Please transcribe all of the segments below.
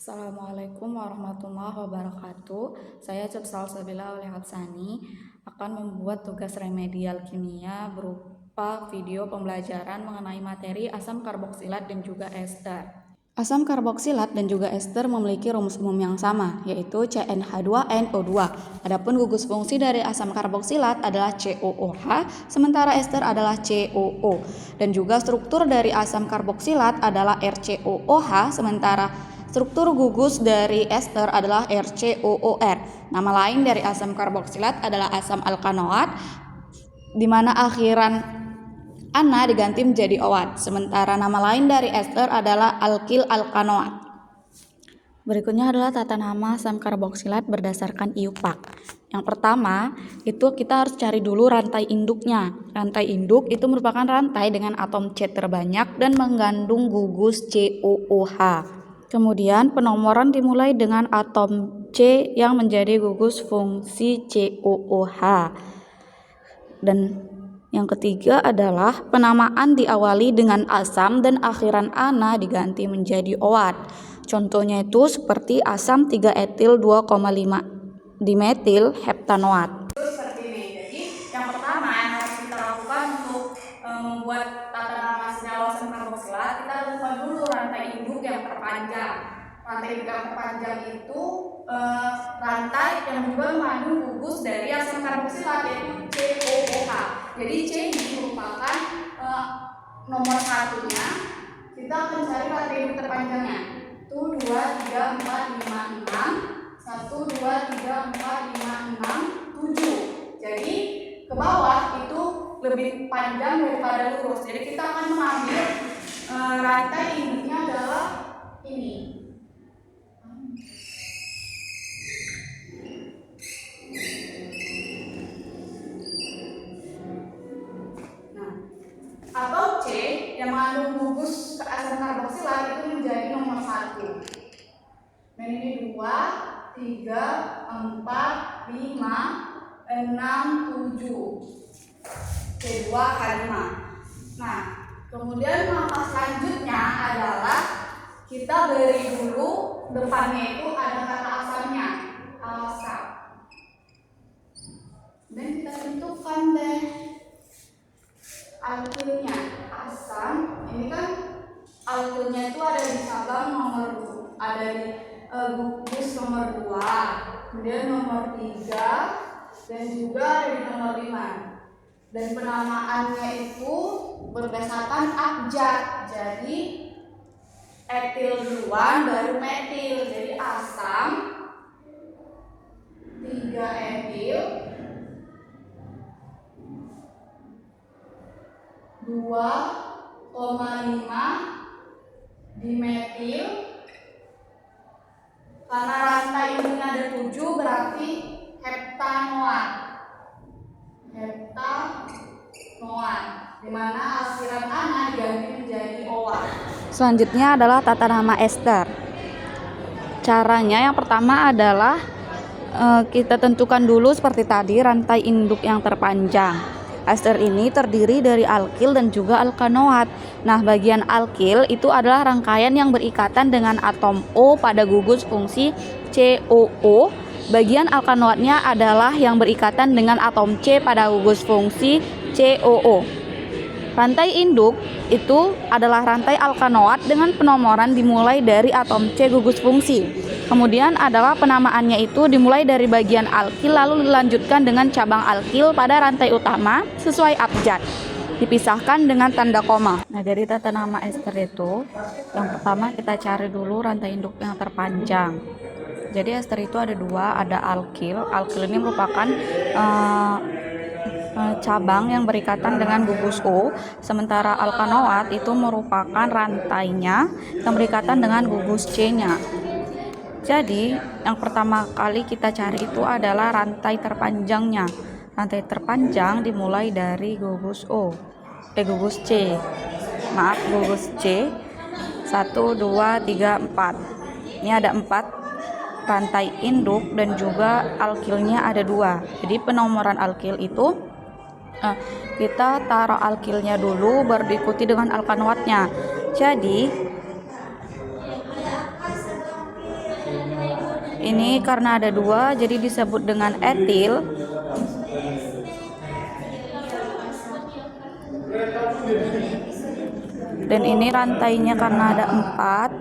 Assalamualaikum warahmatullahi wabarakatuh. Saya Cut Salsabila oleh Hapsani akan membuat tugas remedial kimia berupa video pembelajaran mengenai materi asam karboksilat dan juga ester. Asam karboksilat dan juga ester memiliki rumus umum yang sama, yaitu CnH2nO2. Adapun gugus fungsi dari asam karboksilat adalah COOH, sementara ester adalah COO. Dan juga struktur dari asam karboksilat adalah RCOOH, sementara struktur gugus dari ester adalah RCOOR. Nama lain dari asam karboksilat adalah asam alkanoat, di mana akhiran ana diganti menjadi oat. Sementara nama lain dari ester adalah alkil alkanoat. Berikutnya adalah tata nama asam karboksilat berdasarkan IUPAC. Yang pertama, itu kita harus cari dulu rantai induknya. Rantai induk itu merupakan rantai dengan atom C terbanyak dan mengandung gugus COOH. Kemudian penomoran dimulai dengan atom C yang menjadi gugus fungsi COOH. Dan yang ketiga adalah penamaan diawali dengan asam dan akhiran ana diganti menjadi OAT. Contohnya itu seperti asam 3-etil 2,5 dimetil heptanoat. Seperti ini. Jadi yang pertama yang harus kita lakukan untuk membuat tata nama senyawa asam karboksilat, kita lakukan dulu rantai induk yang terpanjang. Rantai induk yang terpanjang itu rantai yang juga mengandung gugus dari asam karboksilat, yaitu COOH. Jadi C ini merupakan nomor satunya. Kita akan cari rantai induk terpanjangnya. 1, 2, 3, 4, 5, 6. 1, 2, 3, 4, 5, 6, 7. Jadi ke bawah itu lebih panjang daripada lurus. Jadi kita akan mengambil rantai induknya adalah ini. Nah, atau C yang mengandung gugus asam karboksilat itu menjadi nomor 1. Nah, ini 2, 3, 4, 5, 6, 7. C2H5. Nah, kemudian langkah selanjutnya adalah kita beri dulu depannya itu ada kata asamnya, asam. Dan kita tentukan deh alkilnya, asam. Ini kan alkilnya itu ada di cabang nomor 2, ada di gugus nomor 2, kemudian nomor 3, dan juga ada di nomor 5. Dan penamaannya itu berdasarkan abjad. Jadi etil duluan baru metil. Jadi asam 3 etil 2,5 dimetil. Karena rantai ini ada 7 berarti heptanoat. Heptanoat, di mana akhiran ana diganti menjadi OAT. Selanjutnya adalah tata nama ester. Caranya yang pertama adalah kita tentukan dulu seperti tadi rantai induk yang terpanjang. Ester ini terdiri dari alkil dan juga alkanoat. Nah, bagian alkil itu adalah rangkaian yang berikatan dengan atom O pada gugus fungsi COO. Bagian alkanoatnya adalah yang berikatan dengan atom C pada gugus fungsi COO. Rantai induk itu adalah rantai alkanoat dengan penomoran dimulai dari atom C gugus fungsi. Kemudian adalah penamaannya itu dimulai dari bagian alkil lalu dilanjutkan dengan cabang alkil pada rantai utama sesuai abjad. Dipisahkan dengan tanda koma. Nah, dari tata nama ester itu, yang pertama kita cari dulu rantai induk yang terpanjang. Jadi ester itu ada 2, ada alkil. Alkil ini merupakan cabang yang berikatan dengan gugus O, sementara alkanoat itu merupakan rantainya yang berikatan dengan gugus C-nya. Jadi yang pertama kali kita cari itu adalah rantai terpanjangnya. Rantai terpanjang dimulai dari gugus gugus C. Gugus C. 1, 2, 3, 4. Ini ada 4 rantai induk dan juga alkilnya ada 2. Jadi penomoran alkil itu kita taruh alkilnya dulu baru diikuti dengan alkanoatnya. Jadi Ini karena ada dua, jadi disebut dengan etil. Dan ini rantainya karena ada 4,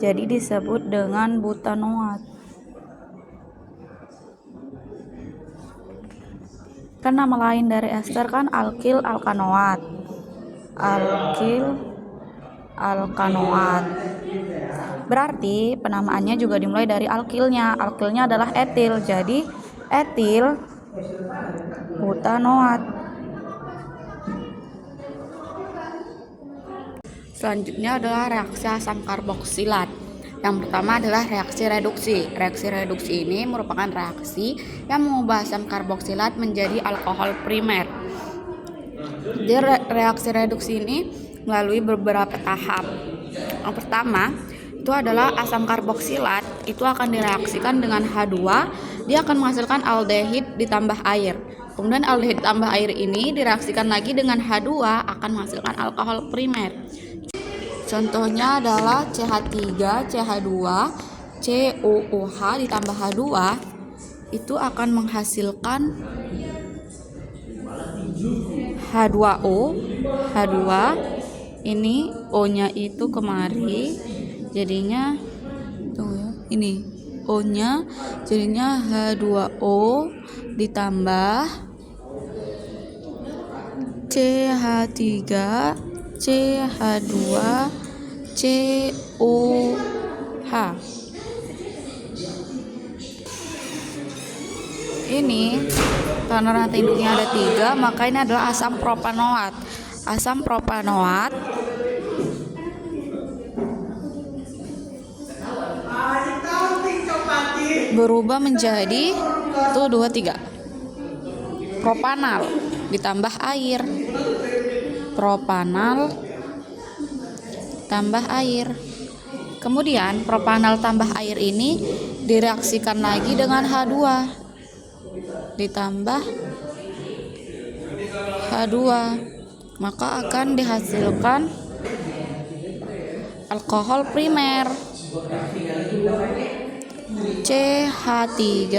jadi disebut dengan butanoat. Kan nama lain dari ester kan alkil alkanoat. Alkil alkanoat. Berarti penamaannya juga dimulai dari alkilnya. Alkilnya adalah etil, jadi etil butanoat. Selanjutnya adalah reaksi asam karboksilat. Yang pertama adalah reaksi reduksi. Reaksi reduksi ini merupakan reaksi yang mengubah asam karboksilat menjadi alkohol primer. Jadi reaksi reduksi ini melalui beberapa tahap. Yang pertama itu adalah asam karboksilat itu akan direaksikan dengan H2, dia akan menghasilkan aldehid ditambah air. Kemudian aldehid ditambah air ini direaksikan lagi dengan H2 akan menghasilkan alkohol primer. Contohnya adalah CH3, CH2, COOH ditambah H2 itu akan menghasilkan H2O, H2 ini O-nya itu kemari, jadinya ini O-nya jadinya H2O ditambah CH3, CH2, COH. Ini karena rantai induknya ada 3, maka ini adalah asam propanoat. Asam propanoat berubah menjadi 3 propanal ditambah air. Propanal tambah air. Kemudian propanal tambah air ini direaksikan lagi dengan H2 ditambah H2, maka akan dihasilkan alkohol primer CH3,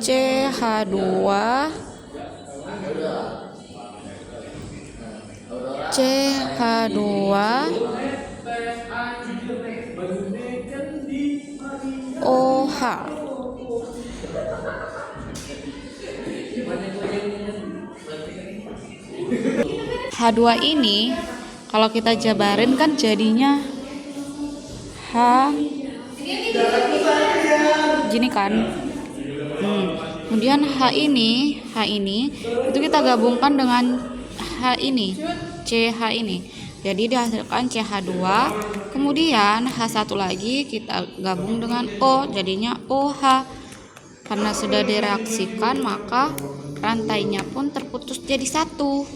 CH2, CH2, OH. H2 ini kalau kita jabarin kan jadinya H gini kan. Kemudian H ini itu kita gabungkan dengan H ini, CH ini. Jadi dihasilkan CH2. Kemudian H1 lagi kita gabung dengan O, jadinya OH. Karena sudah direaksikan maka rantainya pun terputus jadi satu.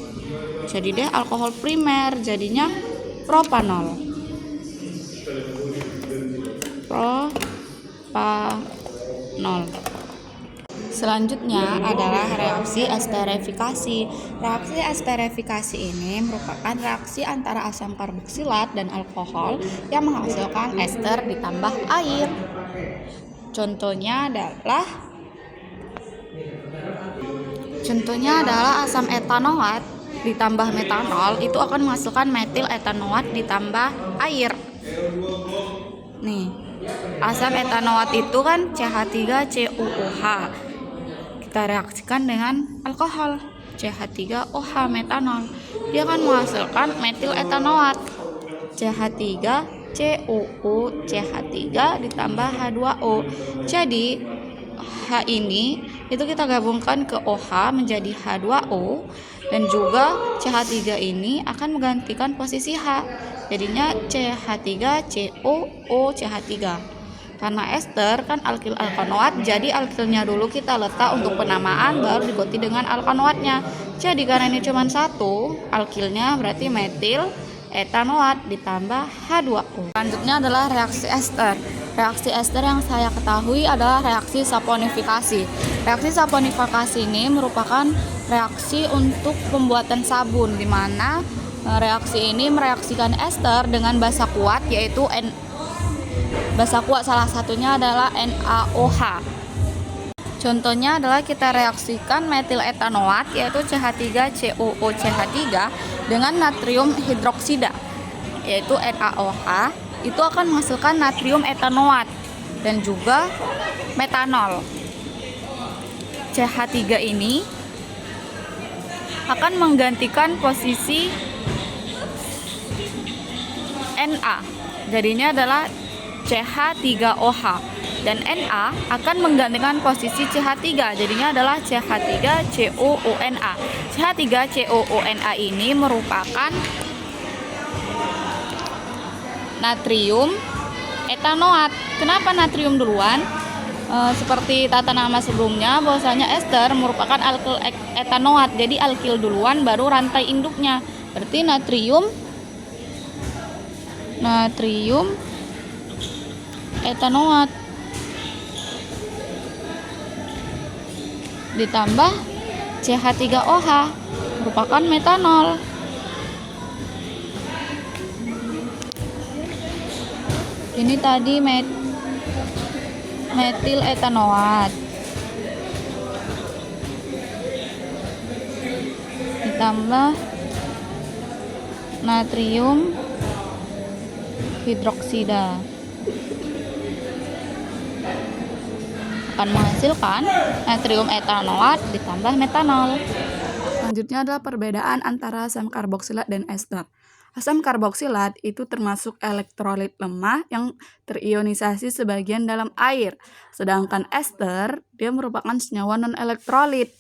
Jadi deh alkohol primer, jadinya propanol. Propanol. Selanjutnya adalah reaksi esterifikasi. Reaksi esterifikasi ini merupakan reaksi antara asam karboksilat dan alkohol yang menghasilkan ester ditambah air. Contohnya adalah asam etanoat ditambah metanol itu akan menghasilkan metil etanoat ditambah air. Nih, asam etanoat itu kan CH3COOH. Kita reaksikan dengan alkohol CH3OH metanol. Dia akan menghasilkan metil etanoat CH3COO, CH3 ditambah H2O. Jadi H ini itu kita gabungkan ke OH menjadi H2O, dan juga CH3 ini akan menggantikan posisi H, jadinya CH3COO CH3. Karena ester kan alkil alkanoat, jadi alkilnya dulu kita letak untuk penamaan, baru diganti dengan alkanoatnya. Jadi karena ini cuma satu alkilnya, berarti metil etanoat ditambah H2O. Selanjutnya adalah reaksi ester. Reaksi ester yang saya ketahui adalah reaksi saponifikasi. Reaksi saponifikasi ini merupakan reaksi untuk pembuatan sabun, di mana reaksi ini mereaksikan ester dengan basa kuat yaitu basa kuat, salah satunya adalah NaOH. Contohnya adalah kita reaksikan metil etanoat yaitu CH3COOCH3 dengan natrium hidroksida yaitu NaOH, itu akan menghasilkan natrium etanoat dan juga metanol. CH3 ini akan menggantikan posisi Na, jadinya adalah CH3OH, dan Na akan menggantikan posisi CH3, jadinya adalah CH3COONA. CH3COONA ini merupakan natrium etanoat. Kenapa natrium duluan? Seperti tata nama sebelumnya, bahwasanya ester merupakan alkil etanoat, jadi alkil duluan baru rantai induknya. Berarti natrium etanoat ditambah CH3OH merupakan metanol. Ini tadi metil etanoat ditambah natrium hidroksida akan menghasilkan natrium etanoat ditambah metanol. Selanjutnya adalah perbedaan antara asam karboksilat dan ester. Asam karboksilat itu termasuk elektrolit lemah yang terionisasi sebagian dalam air, sedangkan ester dia merupakan senyawa non-elektrolit.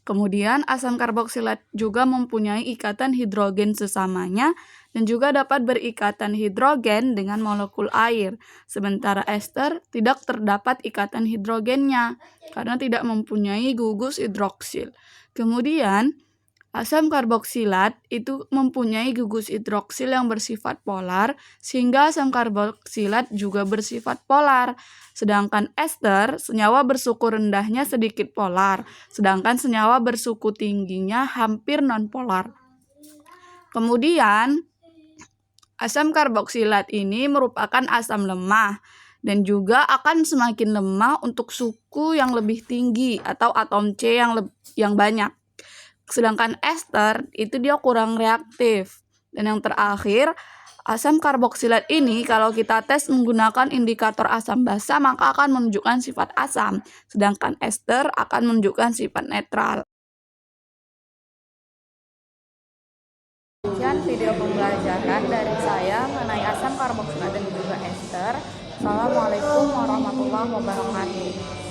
Kemudian asam karboksilat juga mempunyai ikatan hidrogen sesamanya dan juga dapat berikatan hidrogen dengan molekul air. Sementara ester tidak terdapat ikatan hidrogennya karena tidak mempunyai gugus hidroksil. Kemudian asam karboksilat itu mempunyai gugus hidroksil yang bersifat polar, sehingga asam karboksilat juga bersifat polar. Sedangkan ester, senyawa bersuku rendahnya sedikit polar, sedangkan senyawa bersuku tingginya hampir nonpolar. Kemudian, asam karboksilat ini merupakan asam lemah dan juga akan semakin lemah untuk suku yang lebih tinggi atau atom C yang banyak. Sedangkan ester itu dia kurang reaktif. Dan yang terakhir, asam karboksilat ini kalau kita tes menggunakan indikator asam basa maka akan menunjukkan sifat asam, sedangkan ester akan menunjukkan sifat netral. Sekian video pembelajaran dari saya mengenai asam karboksilat dan juga ester. Assalamualaikum warahmatullahi wabarakatuh.